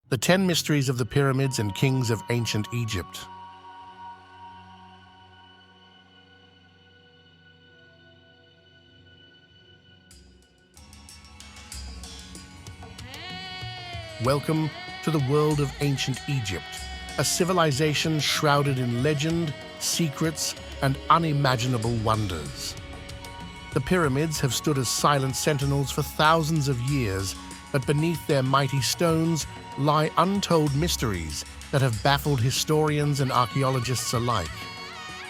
The 10 Mysteries of the Pyramids and Kings of Ancient Egypt. Welcome to the world of ancient Egypt, a civilization shrouded in legend, secrets, and unimaginable wonders. The pyramids have stood as silent sentinels for thousands of years, but beneath their mighty stones lie untold mysteries that have baffled historians and archaeologists alike.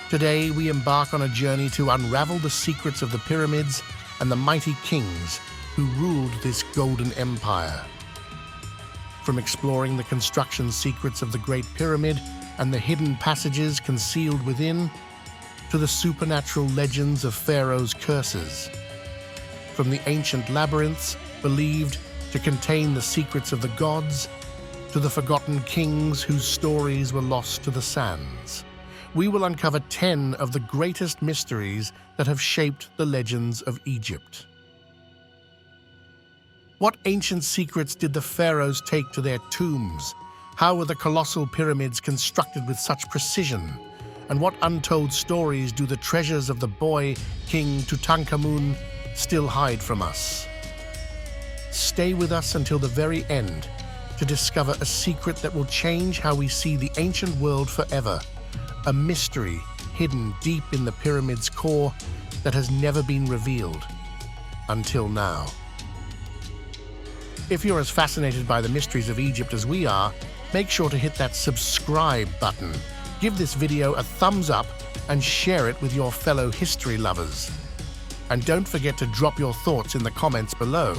Today, we embark on a journey to unravel the secrets of the pyramids and the mighty kings who ruled this golden empire. From exploring the construction secrets of the Great Pyramid and the hidden passages concealed within, to the supernatural legends of Pharaohs' curses. From the ancient labyrinths believed to contain the secrets of the gods, to the forgotten kings whose stories were lost to the sands. We will uncover 10 of the greatest mysteries that have shaped the legends of Egypt. What ancient secrets did the pharaohs take to their tombs? How were the colossal pyramids constructed with such precision? And what untold stories do the treasures of the boy King Tutankhamun still hide from us? Stay with us until the very end to discover a secret that will change how we see the ancient world forever. A mystery hidden deep in the pyramid's core that has never been revealed until now. If you're as fascinated by the mysteries of Egypt as we are, make sure to hit that subscribe button. Give this video a thumbs up and share it with your fellow history lovers. And don't forget to drop your thoughts in the comments below.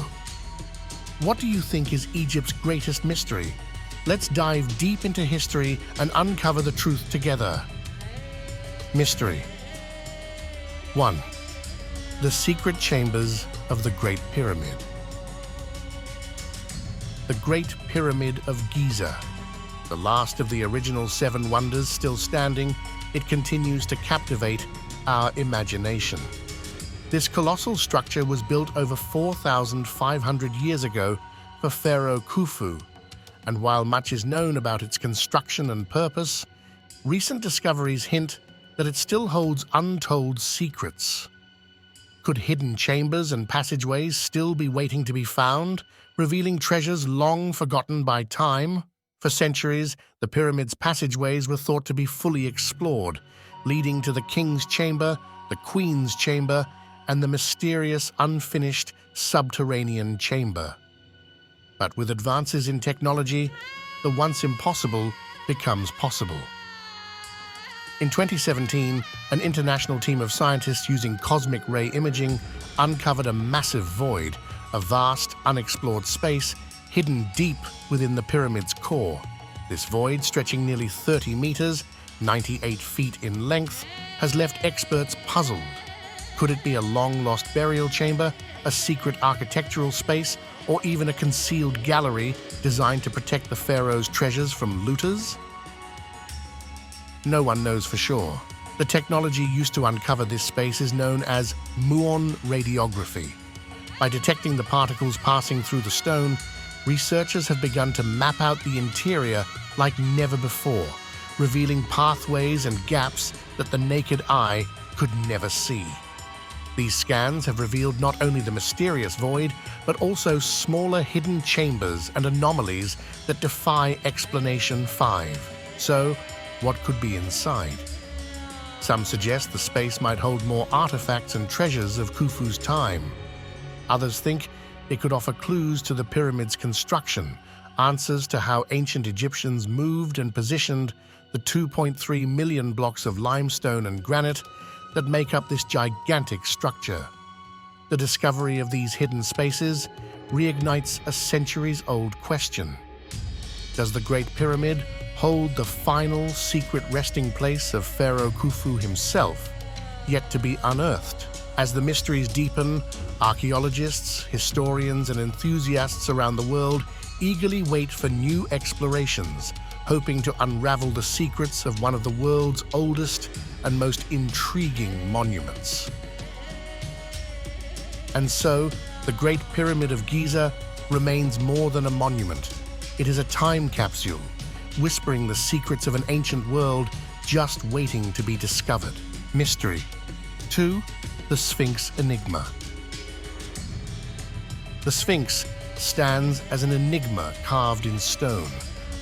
What do you think is Egypt's greatest mystery? Let's dive deep into history and uncover the truth together. Mystery 1. The secret chambers of the Great Pyramid. The Great Pyramid of Giza. The last of the original 7 wonders still standing, it continues to captivate our imagination. This colossal structure was built over 4,500 years ago for Pharaoh Khufu, and while much is known about its construction and purpose, recent discoveries hint that it still holds untold secrets. Could hidden chambers and passageways still be waiting to be found, revealing treasures long forgotten by time? For centuries, the pyramid's passageways were thought to be fully explored, leading to the king's chamber, the queen's chamber, and the mysterious, unfinished subterranean chamber. But with advances in technology, the once impossible becomes possible. In 2017, an international team of scientists using cosmic ray imaging uncovered a massive void, a vast, unexplored space hidden deep within the pyramid's core. This void, stretching nearly 30 meters, 98 feet in length, has left experts puzzled. Could it be a long-lost burial chamber, a secret architectural space, or even a concealed gallery designed to protect the pharaoh's treasures from looters? No one knows for sure. The technology used to uncover this space is known as muon radiography. By detecting the particles passing through the stone, researchers have begun to map out the interior like never before, revealing pathways and gaps that the naked eye could never see. These scans have revealed not only the mysterious void, but also smaller hidden chambers and anomalies that defy explanation. 5. So, what could be inside? Some suggest the space might hold more artifacts and treasures of Khufu's time. Others think it could offer clues to the pyramid's construction, answers to how ancient Egyptians moved and positioned the 2.3 million blocks of limestone and granite that make up this gigantic structure. The discovery of these hidden spaces reignites a centuries-old question. Does the Great Pyramid hold the final secret resting place of Pharaoh Khufu himself, yet to be unearthed? As the mysteries deepen, archaeologists, historians, and enthusiasts around the world eagerly wait for new explorations, hoping to unravel the secrets of one of the world's oldest and most intriguing monuments. And so, the Great Pyramid of Giza remains more than a monument. It is a time capsule, whispering the secrets of an ancient world just waiting to be discovered. Mystery. 2. The Sphinx Enigma. The Sphinx stands as an enigma carved in stone,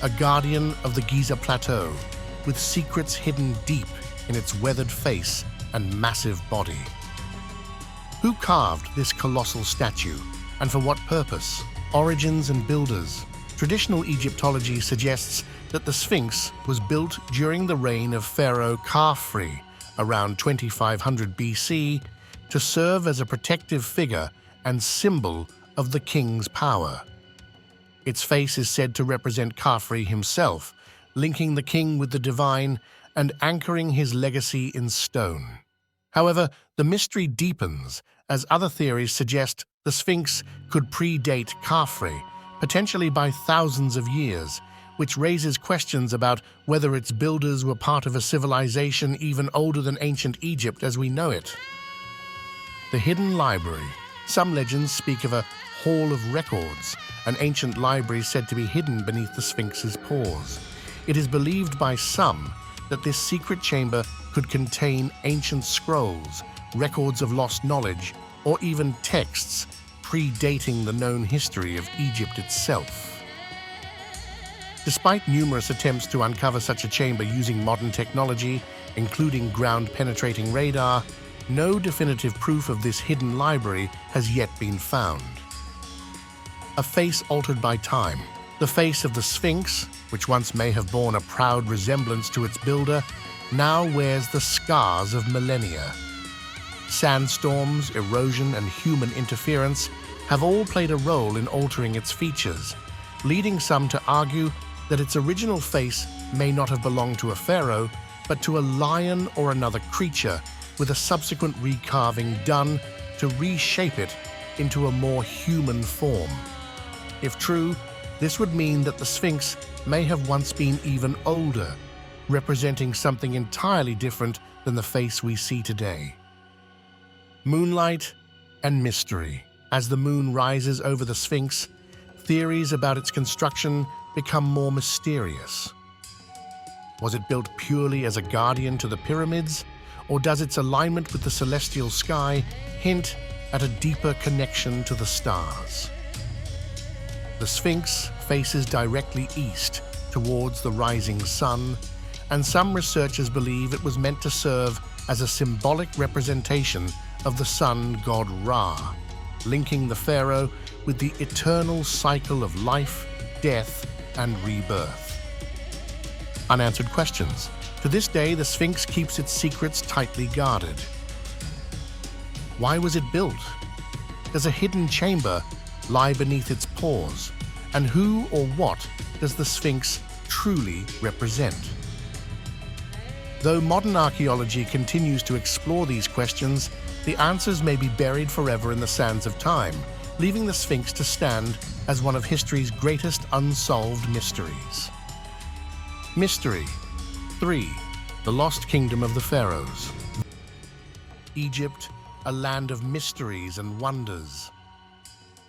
a guardian of the Giza Plateau, with secrets hidden deep in its weathered face and massive body. Who carved this colossal statue, and for what purpose? Origins and builders. Traditional Egyptology suggests that the Sphinx was built during the reign of Pharaoh Khafre, around 2500 BC, to serve as a protective figure and symbol of the king's power. Its face is said to represent Khafre himself, linking the king with the divine and anchoring his legacy in stone. However, the mystery deepens as other theories suggest the Sphinx could predate Khafre, potentially by thousands of years, which raises questions about whether its builders were part of a civilization even older than ancient Egypt as we know it. The hidden library. Some legends speak of a hall of records, an ancient library said to be hidden beneath the Sphinx's paws. It is believed by some that this secret chamber could contain ancient scrolls, records of lost knowledge, or even texts predating the known history of Egypt itself. Despite numerous attempts to uncover such a chamber using modern technology, including ground-penetrating radar, no definitive proof of this hidden library has yet been found. A face altered by time. The face of the Sphinx, which once may have borne a proud resemblance to its builder, now wears the scars of millennia. Sandstorms, erosion, and human interference have all played a role in altering its features, leading some to argue that its original face may not have belonged to a pharaoh, but to a lion or another creature, with a subsequent recarving done to reshape it into a more human form. If true, this would mean that the Sphinx may have once been even older, representing something entirely different than the face we see today. Moonlight and mystery. As the moon rises over the Sphinx, theories about its construction become more mysterious. Was it built purely as a guardian to the pyramids, or does its alignment with the celestial sky hint at a deeper connection to the stars? The Sphinx faces directly east towards the rising sun, and some researchers believe it was meant to serve as a symbolic representation of the sun god Ra, linking the pharaoh with the eternal cycle of life, death, and rebirth. Unanswered questions. To this day, the Sphinx keeps its secrets tightly guarded. Why was it built? Does a hidden chamber lie beneath its paws? And who or what does the Sphinx truly represent? Though modern archaeology continues to explore these questions, the answers may be buried forever in the sands of time, leaving the Sphinx to stand as one of history's greatest unsolved mysteries. Mystery 3. The Lost Kingdom of the Pharaohs. Egypt, a land of mysteries and wonders.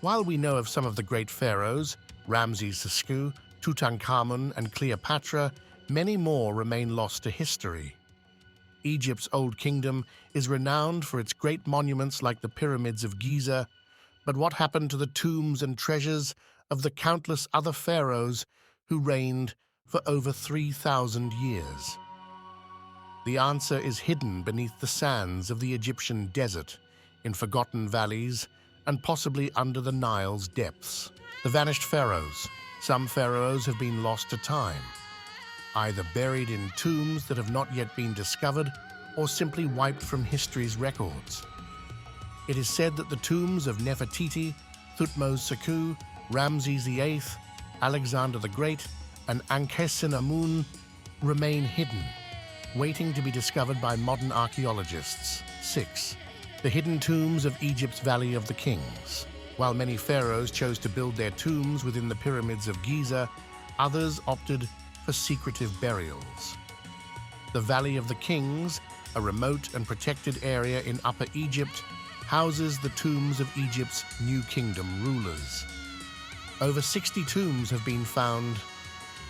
While we know of some of the great pharaohs, Ramses II, Tutankhamun, and Cleopatra, many more remain lost to history. Egypt's Old Kingdom is renowned for its great monuments like the pyramids of Giza, but what happened to the tombs and treasures of the countless other pharaohs who reigned for over 3,000 years? The answer is hidden beneath the sands of the Egyptian desert, in forgotten valleys, and possibly under the Nile's depths. The vanished pharaohs. Some pharaohs have been lost to time, either buried in tombs that have not yet been discovered or simply wiped from history's records. It is said that the tombs of Nefertiti, Thutmose-Seku, Ramses VIII, Alexander the Great, and Ankhesenamun remain hidden, waiting to be discovered by modern archaeologists. 6. The hidden tombs of Egypt's Valley of the Kings. While many pharaohs chose to build their tombs within the pyramids of Giza, others opted for secretive burials. The Valley of the Kings, a remote and protected area in Upper Egypt, houses the tombs of Egypt's New Kingdom rulers. Over 60 tombs have been found,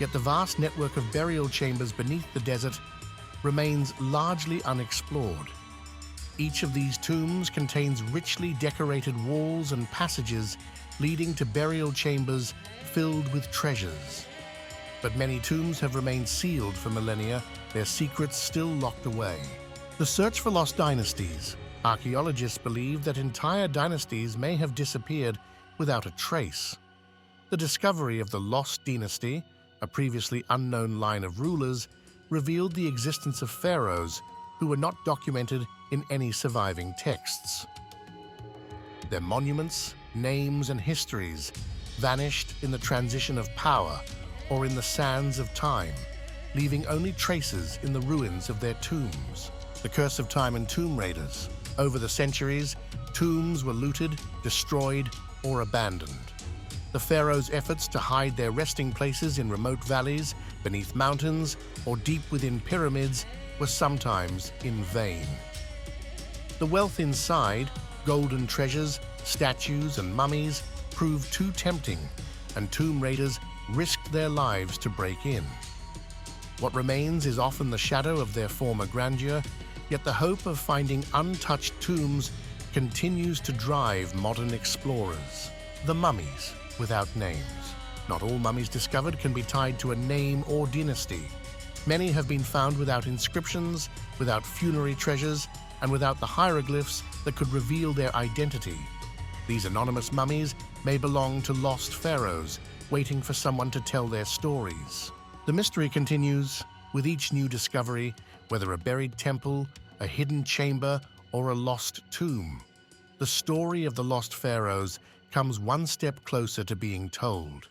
yet the vast network of burial chambers beneath the desert remains largely unexplored. Each of these tombs contains richly decorated walls and passages leading to burial chambers filled with treasures. But many tombs have remained sealed for millennia, their secrets still locked away. The search for lost dynasties. Archaeologists believe that entire dynasties may have disappeared without a trace. The discovery of the Lost Dynasty, a previously unknown line of rulers, revealed the existence of pharaohs who were not documented in any surviving texts. Their monuments, names, and histories vanished in the transition of power or in the sands of time, leaving only traces in the ruins of their tombs. The curse of time and tomb raiders. Over the centuries, tombs were looted, destroyed, or abandoned. The pharaohs' efforts to hide their resting places in remote valleys, beneath mountains, or deep within pyramids were sometimes in vain. The wealth inside, golden treasures, statues, and mummies, proved too tempting, and tomb raiders risked their lives to break in. What remains is often the shadow of their former grandeur, yet the hope of finding untouched tombs continues to drive modern explorers. The mummies without names. Not all mummies discovered can be tied to a name or dynasty. Many have been found without inscriptions, without funerary treasures, and without the hieroglyphs that could reveal their identity. These anonymous mummies may belong to lost pharaohs, waiting for someone to tell their stories. The mystery continues with each new discovery, whether a buried temple, a hidden chamber, or a lost tomb. The story of the lost pharaohs comes one step closer to being told.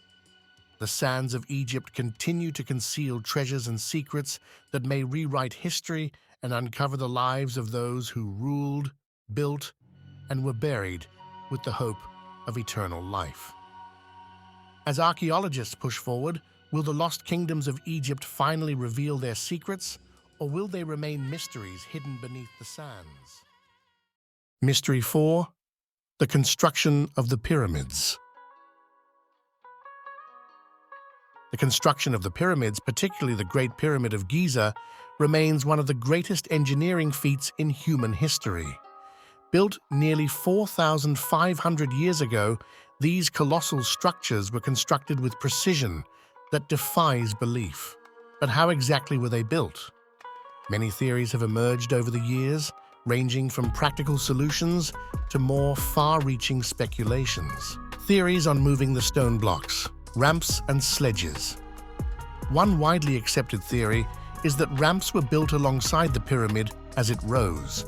The sands of Egypt continue to conceal treasures and secrets that may rewrite history and uncover the lives of those who ruled, built, and were buried with the hope of eternal life. As archaeologists push forward, will the lost kingdoms of Egypt finally reveal their secrets, or will they remain mysteries hidden beneath the sands? Mystery 4. The construction of the pyramids. The construction of the pyramids, particularly the Great Pyramid of Giza, remains one of the greatest engineering feats in human history. Built nearly 4,500 years ago, these colossal structures were constructed with precision that defies belief. But how exactly were they built? Many theories have emerged over the years, ranging from practical solutions to more far-reaching speculations. Theories on moving the stone blocks, ramps, and sledges. One widely accepted theory is that ramps were built alongside the pyramid as it rose.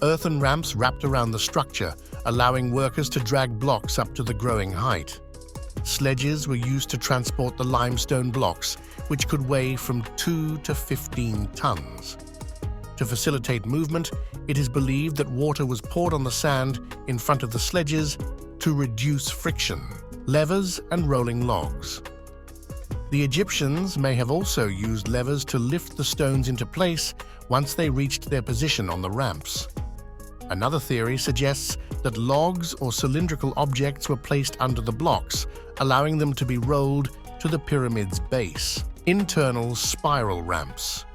Earthen ramps wrapped around the structure, allowing workers to drag blocks up to the growing height. Sledges were used to transport the limestone blocks, which could weigh from 2 to 15 tons. To facilitate movement, it is believed that water was poured on the sand in front of the sledges to reduce friction. Levers and rolling logs. The Egyptians may have also used levers to lift the stones into place once they reached their position on the ramps. Another theory suggests that logs or cylindrical objects were placed under the blocks, allowing them to be rolled to the pyramid's base. Internal spiral ramps.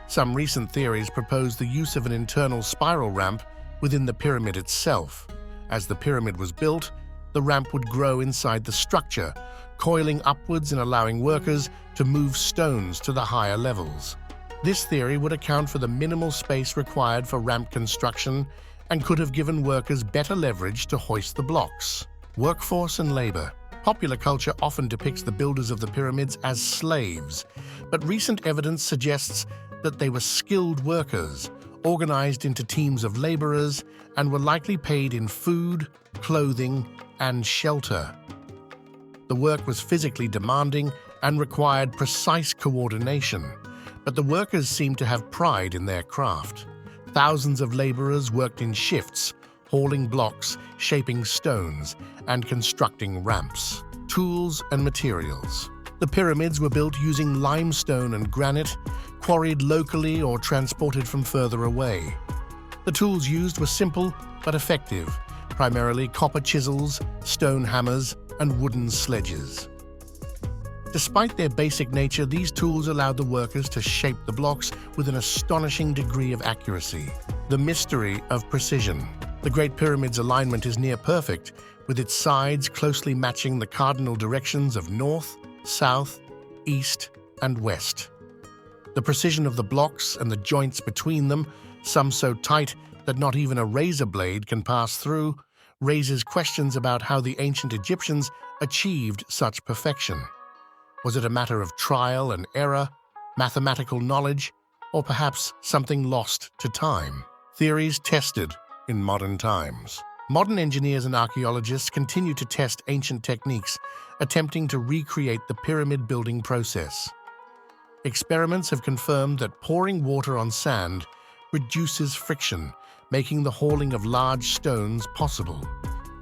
Some recent theories propose the use of an internal spiral ramp within the pyramid itself. As the pyramid was built, the ramp would grow inside the structure, coiling upwards and allowing workers to move stones to the higher levels. This theory would account for the minimal space required for ramp construction and could have given workers better leverage to hoist the blocks. Workforce and labor. Popular culture often depicts the builders of the pyramids as slaves, but recent evidence suggests that they were skilled workers, organized into teams of laborers, and were likely paid in food, clothing, and shelter. The work was physically demanding and required precise coordination, but the workers seemed to have pride in their craft. Thousands of laborers worked in shifts, hauling blocks, shaping stones, and constructing ramps. Tools and materials. The pyramids were built using limestone and granite, quarried locally or transported from further away. The tools used were simple but effective, primarily copper chisels, stone hammers, and wooden sledges. Despite their basic nature, these tools allowed the workers to shape the blocks with an astonishing degree of accuracy. The mystery of precision. The Great Pyramid's alignment is near perfect, with its sides closely matching the cardinal directions of north, south, east, and west. The precision of the blocks and the joints between them, some so tight that not even a razor blade can pass through, raises questions about how the ancient Egyptians achieved such perfection. Was it a matter of trial and error, mathematical knowledge, or perhaps something lost to time? Theories tested in modern times. Modern engineers and archaeologists continue to test ancient techniques, attempting to recreate the pyramid building process. Experiments have confirmed that pouring water on sand reduces friction, making the hauling of large stones possible.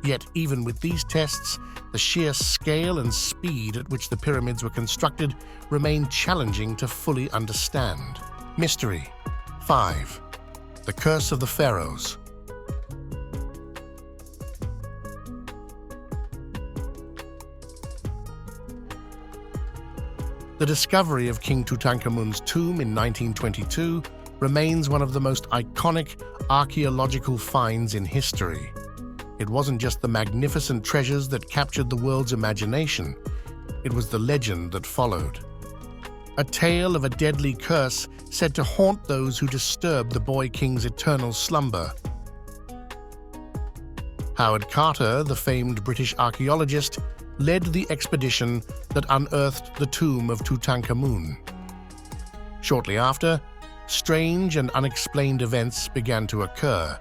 Yet, even with these tests, the sheer scale and speed at which the pyramids were constructed remain challenging to fully understand. Mystery 5. The Curse of the Pharaohs. The discovery of King Tutankhamun's tomb in 1922 remains one of the most iconic archaeological finds in history. It wasn't just the magnificent treasures that captured the world's imagination, it was the legend that followed. A tale of a deadly curse said to haunt those who disturbed the boy king's eternal slumber. Howard Carter, the famed British archaeologist, led the expedition that unearthed the tomb of Tutankhamun. Shortly after, strange and unexplained events began to occur.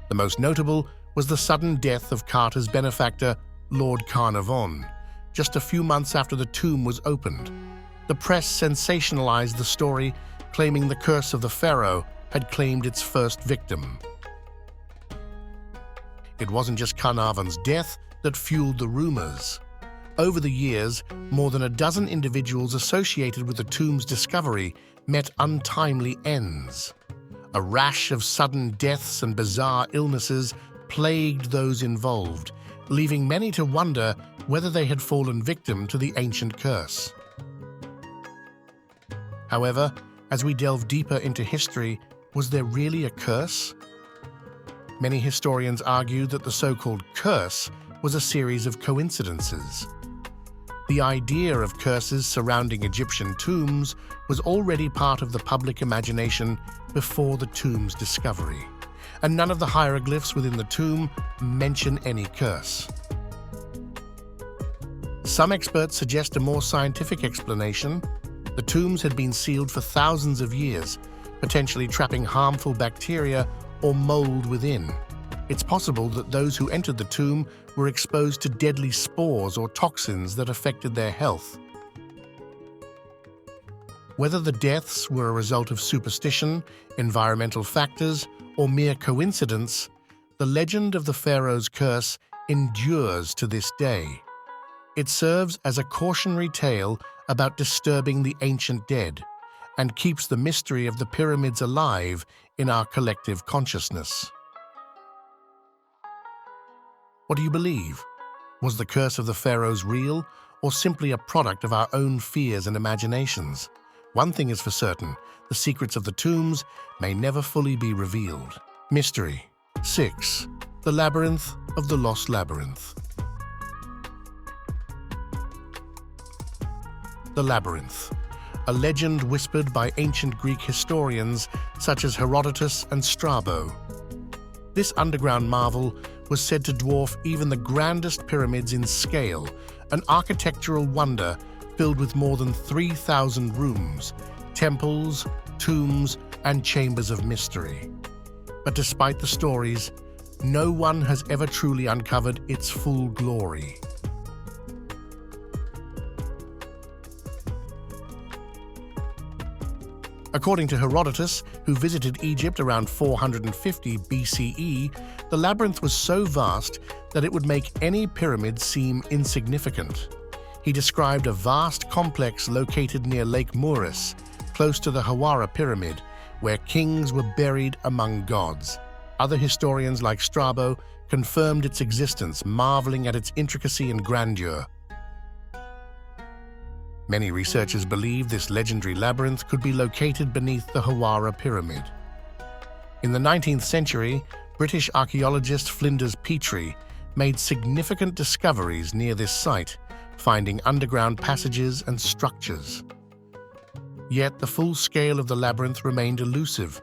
The most notable was the sudden death of Carter's benefactor, Lord Carnarvon, just a few months after the tomb was opened. The press sensationalized the story, claiming the curse of the pharaoh had claimed its first victim. It wasn't just Carnarvon's death that fueled the rumors. Over the years, more than a dozen individuals associated with the tomb's discovery met untimely ends. A rash of sudden deaths and bizarre illnesses plagued those involved, leaving many to wonder whether they had fallen victim to the ancient curse. However, as we delve deeper into history, was there really a curse? Many historians argue that the so-called curse was a series of coincidences. The idea of curses surrounding Egyptian tombs was already part of the public imagination before the tomb's discovery, and none of the hieroglyphs within the tomb mention any curse. Some experts suggest a more scientific explanation. The tombs had been sealed for thousands of years, potentially trapping harmful bacteria or mold within. It's possible that those who entered the tomb were exposed to deadly spores or toxins that affected their health. Whether the deaths were a result of superstition, environmental factors, or mere coincidence, the legend of the pharaoh's curse endures to this day. It serves as a cautionary tale about disturbing the ancient dead and keeps the mystery of the pyramids alive in our collective consciousness. What do you believe? Was the curse of the pharaohs real, or simply a product of our own fears and imaginations? One thing is for certain, the secrets of the tombs may never fully be revealed. Mystery 6. The Labyrinth of the Lost Labyrinth. The Labyrinth, a legend whispered by ancient Greek historians such as Herodotus and Strabo. This underground marvel was said to dwarf even the grandest pyramids in scale, an architectural wonder filled with more than 3,000 rooms, temples, tombs, and chambers of mystery. But despite the stories, no one has ever truly uncovered its full glory. According to Herodotus, who visited Egypt around 450 BCE, the labyrinth was so vast that it would make any pyramid seem insignificant. He described a vast complex located near Lake Moeris, close to the Hawara Pyramid, where kings were buried among gods. Other historians like Strabo confirmed its existence, marveling at its intricacy and grandeur. Many researchers believe this legendary labyrinth could be located beneath the Hawara Pyramid. In the 19th century, British archaeologist Flinders Petrie made significant discoveries near this site, finding underground passages and structures. Yet the full scale of the labyrinth remained elusive.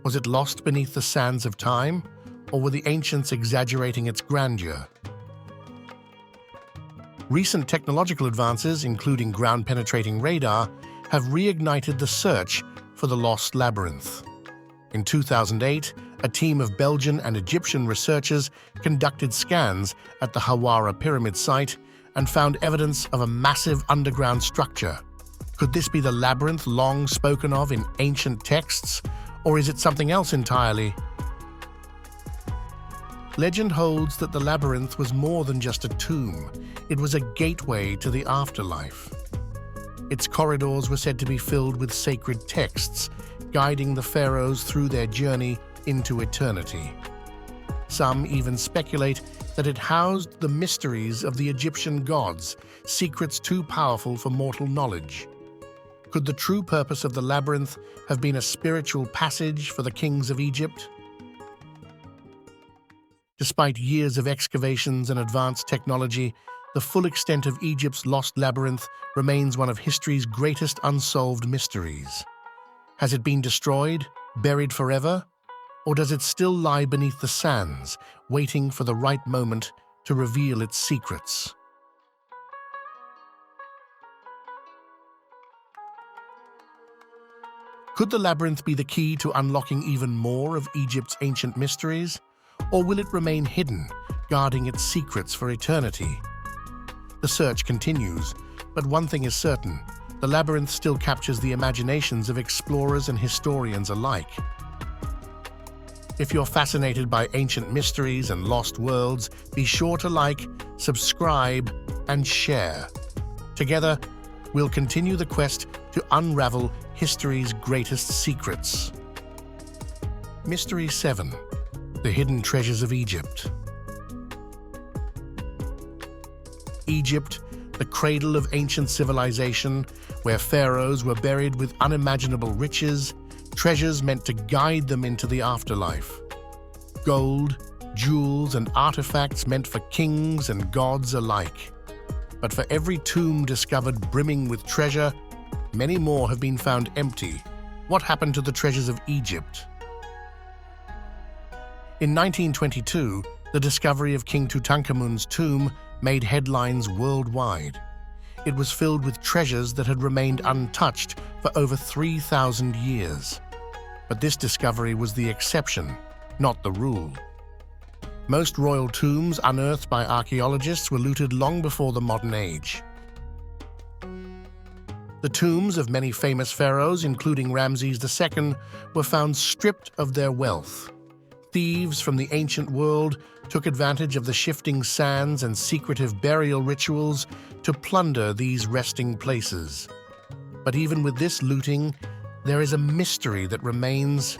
Was it lost beneath the sands of time, or were the ancients exaggerating its grandeur? Recent technological advances, including ground-penetrating radar, have reignited the search for the lost labyrinth. In 2008, a team of Belgian and Egyptian researchers conducted scans at the Hawara Pyramid site and found evidence of a massive underground structure. Could this be the labyrinth long spoken of in ancient texts, or is it something else entirely? Legend holds that the labyrinth was more than just a tomb. It was a gateway to the afterlife. Its corridors were said to be filled with sacred texts, guiding the pharaohs through their journey into eternity. Some even speculate that it housed the mysteries of the Egyptian gods, secrets too powerful for mortal knowledge. Could the true purpose of the labyrinth have been a spiritual passage for the kings of Egypt? Despite years of excavations and advanced technology, the full extent of Egypt's lost labyrinth remains one of history's greatest unsolved mysteries. Has it been destroyed, buried forever, or does it still lie beneath the sands, waiting for the right moment to reveal its secrets? Could the labyrinth be the key to unlocking even more of Egypt's ancient mysteries? Or will it remain hidden, guarding its secrets for eternity? The search continues, but one thing is certain: the labyrinth still captures the imaginations of explorers and historians alike. If you're fascinated by ancient mysteries and lost worlds, be sure to like, subscribe, and share. Together, we'll continue the quest to unravel history's greatest secrets. Mystery 7. The Hidden Treasures of Egypt. Egypt, the cradle of ancient civilization, where pharaohs were buried with unimaginable riches, treasures meant to guide them into the afterlife. Gold, jewels, and artifacts meant for kings and gods alike. But for every tomb discovered brimming with treasure, many more have been found empty. What happened to the treasures of Egypt? In 1922, the discovery of King Tutankhamun's tomb made headlines worldwide. It was filled with treasures that had remained untouched for over 3,000 years. But this discovery was the exception, not the rule. Most royal tombs unearthed by archaeologists were looted long before the modern age. The tombs of many famous pharaohs, including Ramses II, were found stripped of their wealth. Thieves from the ancient world took advantage of the shifting sands and secretive burial rituals to plunder these resting places. But even with this looting, there is a mystery that remains.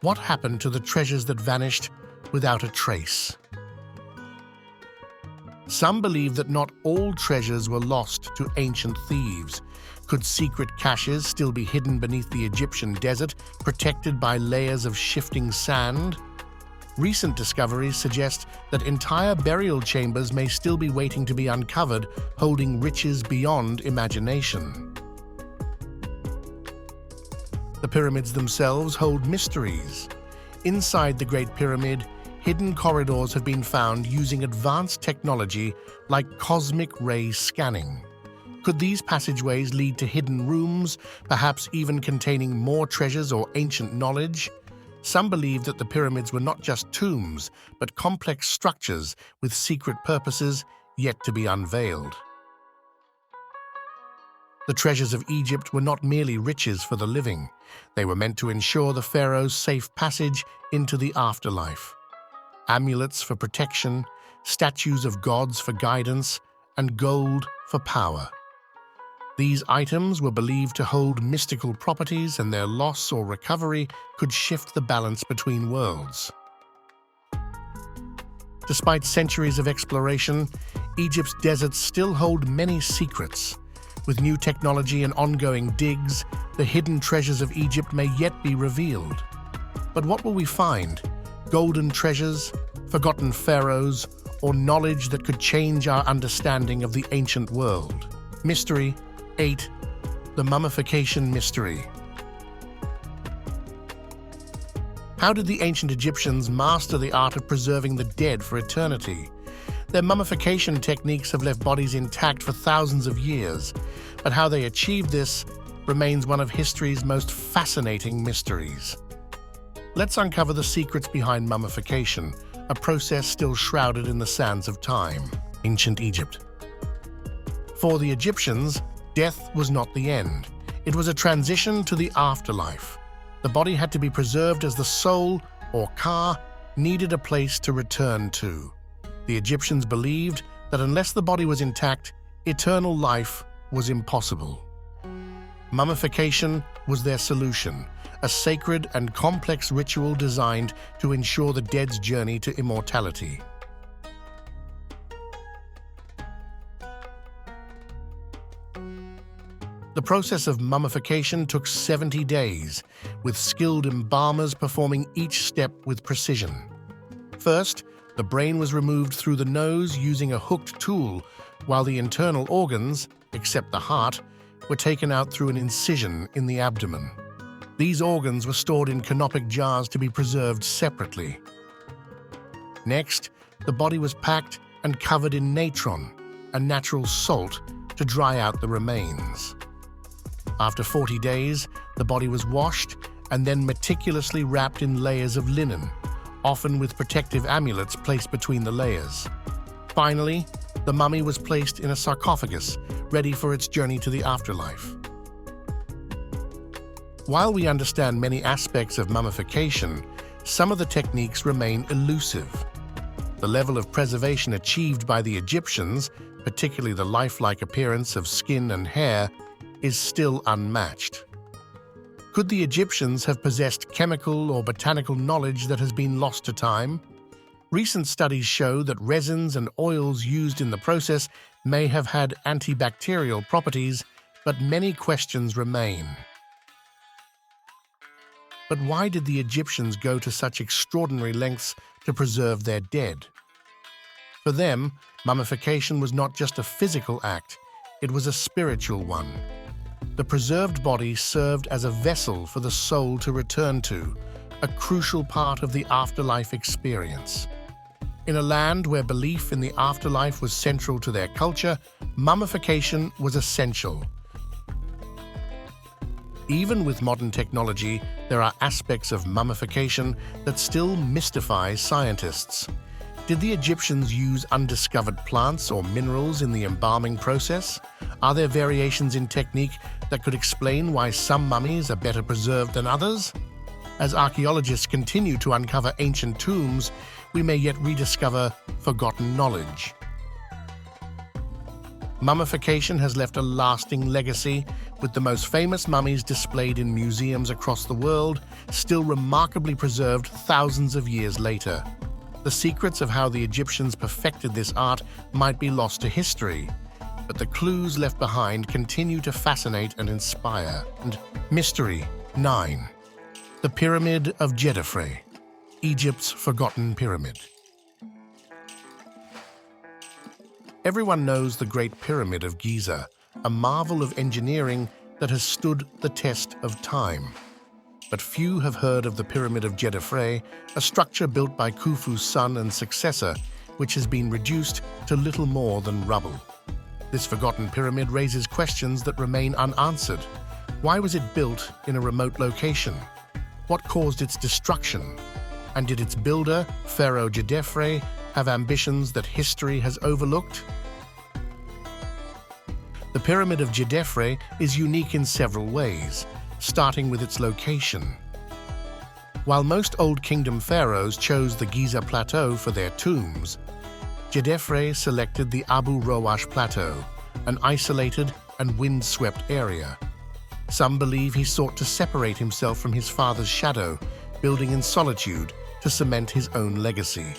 What happened to the treasures that vanished without a trace? Some believe that not all treasures were lost to ancient thieves. Could secret caches still be hidden beneath the Egyptian desert, protected by layers of shifting sand? Recent discoveries suggest that entire burial chambers may still be waiting to be uncovered, holding riches beyond imagination. The pyramids themselves hold mysteries. Inside the Great Pyramid, hidden corridors have been found using advanced technology like cosmic ray scanning. Could these passageways lead to hidden rooms, perhaps even containing more treasures or ancient knowledge? Some believe that the pyramids were not just tombs, but complex structures with secret purposes yet to be unveiled. The treasures of Egypt were not merely riches for the living. They were meant to ensure the pharaoh's safe passage into the afterlife. Amulets for protection, statues of gods for guidance, and gold for power. These items were believed to hold mystical properties, and their loss or recovery could shift the balance between worlds. Despite centuries of exploration, Egypt's deserts still hold many secrets. With new technology and ongoing digs, the hidden treasures of Egypt may yet be revealed. But what will we find? Golden treasures, forgotten pharaohs, or knowledge that could change our understanding of the ancient world? Mystery 8. The Mummification Mystery. How did the ancient Egyptians master the art of preserving the dead for eternity? Their mummification techniques have left bodies intact for thousands of years, but how they achieved this remains one of history's most fascinating mysteries. Let's uncover the secrets behind mummification, a process still shrouded in the sands of time. Ancient Egypt. For the Egyptians, death was not the end. It was a transition to the afterlife. The body had to be preserved as the soul, or ka, needed a place to return to. The Egyptians believed that unless the body was intact, eternal life was impossible. Mummification was their solution, a sacred and complex ritual designed to ensure the dead's journey to immortality. The process of mummification took 70 days, with skilled embalmers performing each step with precision. First, the brain was removed through the nose using a hooked tool, while the internal organs, except the heart, were taken out through an incision in the abdomen. These organs were stored in canopic jars to be preserved separately. Next, the body was packed and covered in natron, a natural salt, to dry out the remains. After 40 days, the body was washed and then meticulously wrapped in layers of linen, often with protective amulets placed between the layers. Finally, the mummy was placed in a sarcophagus, ready for its journey to the afterlife. While we understand many aspects of mummification, some of the techniques remain elusive. The level of preservation achieved by the Egyptians, particularly the lifelike appearance of skin and hair, is still unmatched. Could the Egyptians have possessed chemical or botanical knowledge that has been lost to time? Recent studies show that resins and oils used in the process may have had antibacterial properties, but many questions remain. But why did the Egyptians go to such extraordinary lengths to preserve their dead? For them, mummification was not just a physical act, it was a spiritual one. The preserved body served as a vessel for the soul to return to, a crucial part of the afterlife experience. In a land where belief in the afterlife was central to their culture, mummification was essential. Even with modern technology, there are aspects of mummification that still mystify scientists. Did the Egyptians use undiscovered plants or minerals in the embalming process? Are there variations in technique that could explain why some mummies are better preserved than others? As archaeologists continue to uncover ancient tombs, we may yet rediscover forgotten knowledge. Mummification has left a lasting legacy, with the most famous mummies displayed in museums across the world, still remarkably preserved thousands of years later. The secrets of how the Egyptians perfected this art might be lost to history, but the clues left behind continue to fascinate and inspire. And Mystery 9. The Pyramid of Djedefre, Egypt's forgotten pyramid. Everyone knows the Great Pyramid of Giza, a marvel of engineering that has stood the test of time. But few have heard of the Pyramid of Djedefre, a structure built by Khufu's son and successor, which has been reduced to little more than rubble. This forgotten pyramid raises questions that remain unanswered. Why was it built in a remote location? What caused its destruction? And did its builder, Pharaoh Djedefre, have ambitions that history has overlooked? The Pyramid of Djedefre is unique in several ways, starting with its location. While most Old Kingdom pharaohs chose the Giza Plateau for their tombs, Djedefre selected the Abu Roash Plateau, an isolated and wind-swept area. Some believe he sought to separate himself from his father's shadow, building in solitude to cement his own legacy.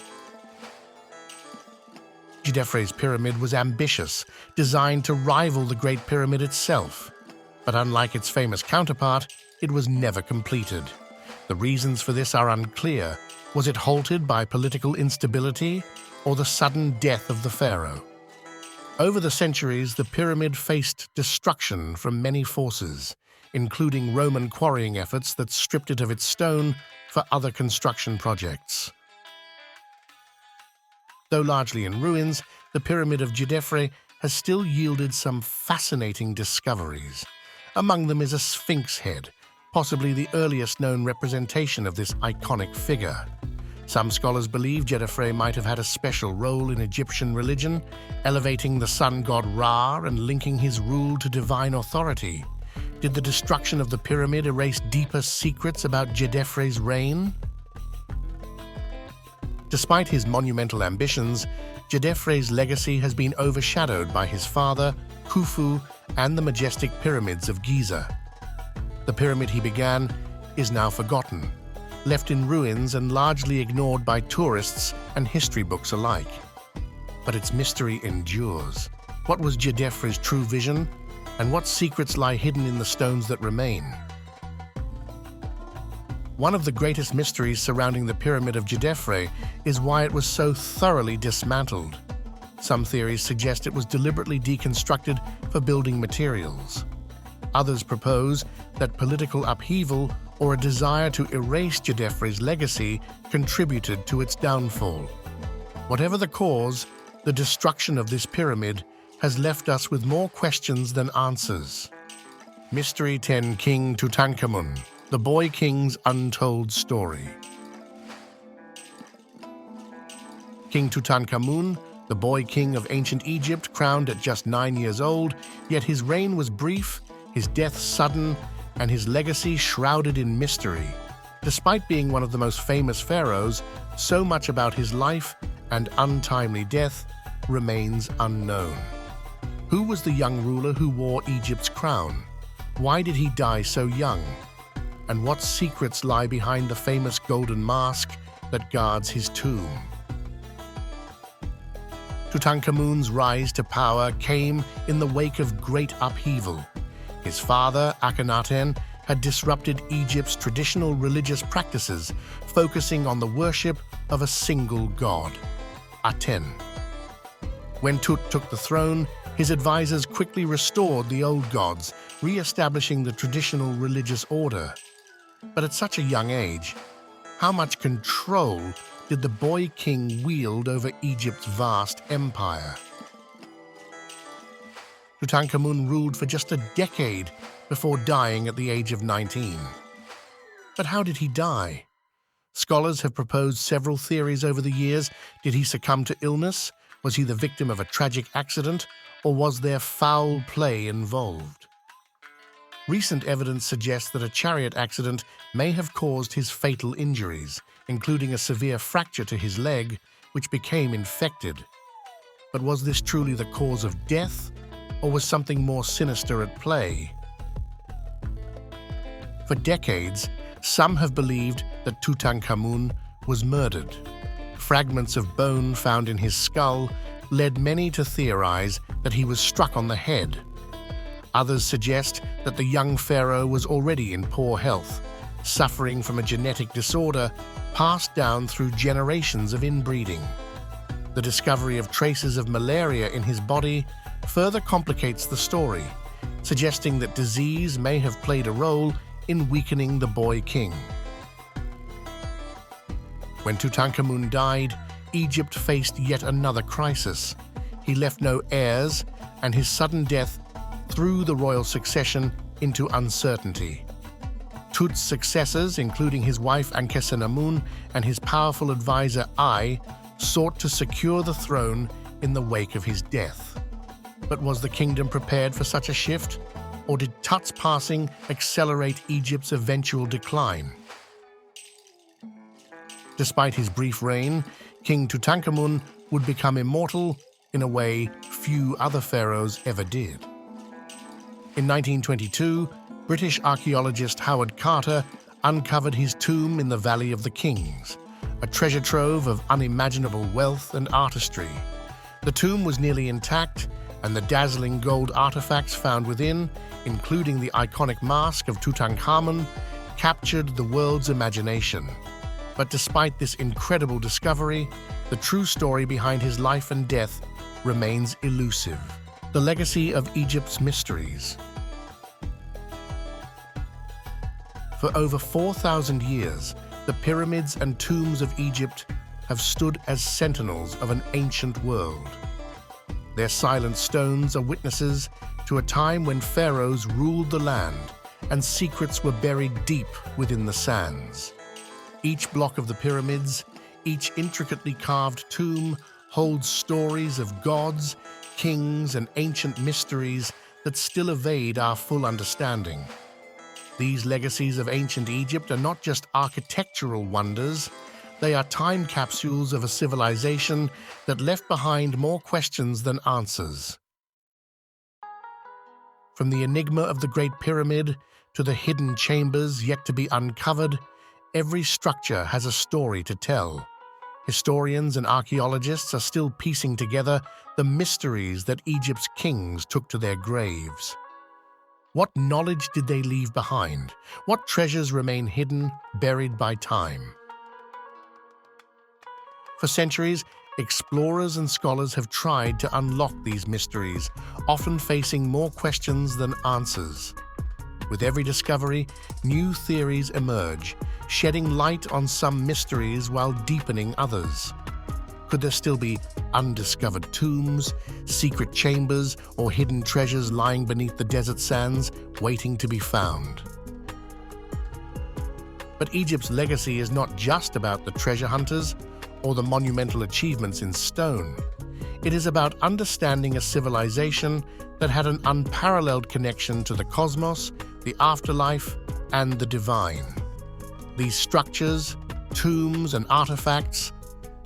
Djedefre's pyramid was ambitious, designed to rival the Great Pyramid itself. But unlike its famous counterpart, it was never completed. The reasons for this are unclear. Was it halted by political instability or the sudden death of the pharaoh? Over the centuries, the pyramid faced destruction from many forces, including Roman quarrying efforts that stripped it of its stone for other construction projects. Though largely in ruins, the Pyramid of Djedefre has still yielded some fascinating discoveries. Among them is a sphinx head, possibly the earliest known representation of this iconic figure. Some scholars believe Djedefre might have had a special role in Egyptian religion, elevating the sun god Ra and linking his rule to divine authority. Did the destruction of the pyramid erase deeper secrets about Djedefre's reign? Despite his monumental ambitions, Djedefre's legacy has been overshadowed by his father, Khufu, and the majestic pyramids of Giza. The pyramid he began is now forgotten, left in ruins and largely ignored by tourists and history books alike. But its mystery endures. What was Djedefre's true vision, and what secrets lie hidden in the stones that remain? One of the greatest mysteries surrounding the Pyramid of Djedefre is why it was so thoroughly dismantled. Some theories suggest it was deliberately deconstructed for building materials. Others propose that political upheaval or a desire to erase Djedefre's legacy contributed to its downfall. Whatever the cause, the destruction of this pyramid has left us with more questions than answers. Mystery 10: King Tutankhamun, the Boy King's untold story. King Tutankhamun, the boy king of ancient Egypt, crowned at just 9 years old, yet his reign was brief, his death sudden, and his legacy shrouded in mystery. Despite being one of the most famous pharaohs, so much about his life and untimely death remains unknown. Who was the young ruler who wore Egypt's crown? Why did he die so young? And what secrets lie behind the famous golden mask that guards his tomb? Tutankhamun's rise to power came in the wake of great upheaval. His father, Akhenaten, had disrupted Egypt's traditional religious practices, focusing on the worship of a single god, Aten. When Tut took the throne, his advisors quickly restored the old gods, re-establishing the traditional religious order. But at such a young age, how much control did the boy king wield over Egypt's vast empire? Tutankhamun ruled for just a decade before dying at the age of 19. But how did he die? Scholars have proposed several theories over the years. Did he succumb to illness? Was he the victim of a tragic accident? Or was there foul play involved? Recent evidence suggests that a chariot accident may have caused his fatal injuries, including a severe fracture to his leg, which became infected. But was this truly the cause of death, or was something more sinister at play? For decades, some have believed that Tutankhamun was murdered. Fragments of bone found in his skull led many to theorize that he was struck on the head. Others suggest that the young pharaoh was already in poor health, suffering from a genetic disorder passed down through generations of inbreeding. The discovery of traces of malaria in his body further complicates the story, suggesting that disease may have played a role in weakening the boy king. When Tutankhamun died, Egypt faced yet another crisis. He left no heirs, and his sudden death threw the royal succession into uncertainty. Tut's successors, including his wife Ankhesenamun and his powerful advisor Ai, sought to secure the throne in the wake of his death. But was the kingdom prepared for such a shift, or did Tut's passing accelerate Egypt's eventual decline? Despite his brief reign, King Tutankhamun would become immortal in a way few other pharaohs ever did. In 1922, British archaeologist Howard Carter uncovered his tomb in the Valley of the Kings, a treasure trove of unimaginable wealth and artistry. The tomb was nearly intact, and the dazzling gold artifacts found within, including the iconic mask of Tutankhamun, captured the world's imagination. But despite this incredible discovery, the true story behind his life and death remains elusive. The legacy of Egypt's mysteries. For over 4,000 years, the pyramids and tombs of Egypt have stood as sentinels of an ancient world. Their silent stones are witnesses to a time when pharaohs ruled the land and secrets were buried deep within the sands. Each block of the pyramids, each intricately carved tomb, holds stories of gods, kings, and ancient mysteries that still evade our full understanding. These legacies of ancient Egypt are not just architectural wonders, they are time capsules of a civilization that left behind more questions than answers. From the enigma of the Great Pyramid to the hidden chambers yet to be uncovered, every structure has a story to tell. Historians and archaeologists are still piecing together the mysteries that Egypt's kings took to their graves. What knowledge did they leave behind? What treasures remain hidden, buried by time? For centuries, explorers and scholars have tried to unlock these mysteries, often facing more questions than answers. With every discovery, new theories emerge, shedding light on some mysteries while deepening others. Could there still be undiscovered tombs, secret chambers, or hidden treasures lying beneath the desert sands, waiting to be found? But Egypt's legacy is not just about the treasure hunters or the monumental achievements in stone. It is about understanding a civilization that had an unparalleled connection to the cosmos, the afterlife, and the divine. These structures, tombs, and artifacts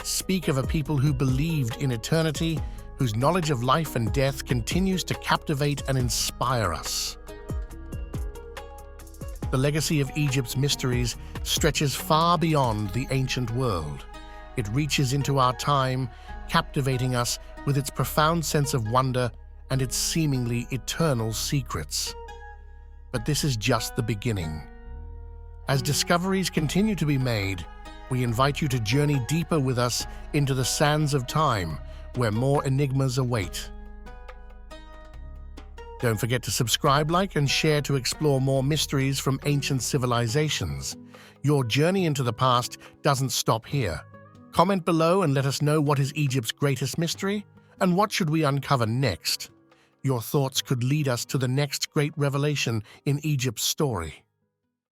speak of a people who believed in eternity, whose knowledge of life and death continues to captivate and inspire us. The legacy of Egypt's mysteries stretches far beyond the ancient world. It reaches into our time, captivating us with its profound sense of wonder and its seemingly eternal secrets. But this is just the beginning. As discoveries continue to be made, we invite you to journey deeper with us into the sands of time, where more enigmas await. Don't forget to subscribe, like, and share to explore more mysteries from ancient civilizations. Your journey into the past doesn't stop here. Comment below and let us know what is Egypt's greatest mystery, and what should we uncover next. Your thoughts could lead us to the next great revelation in Egypt's story.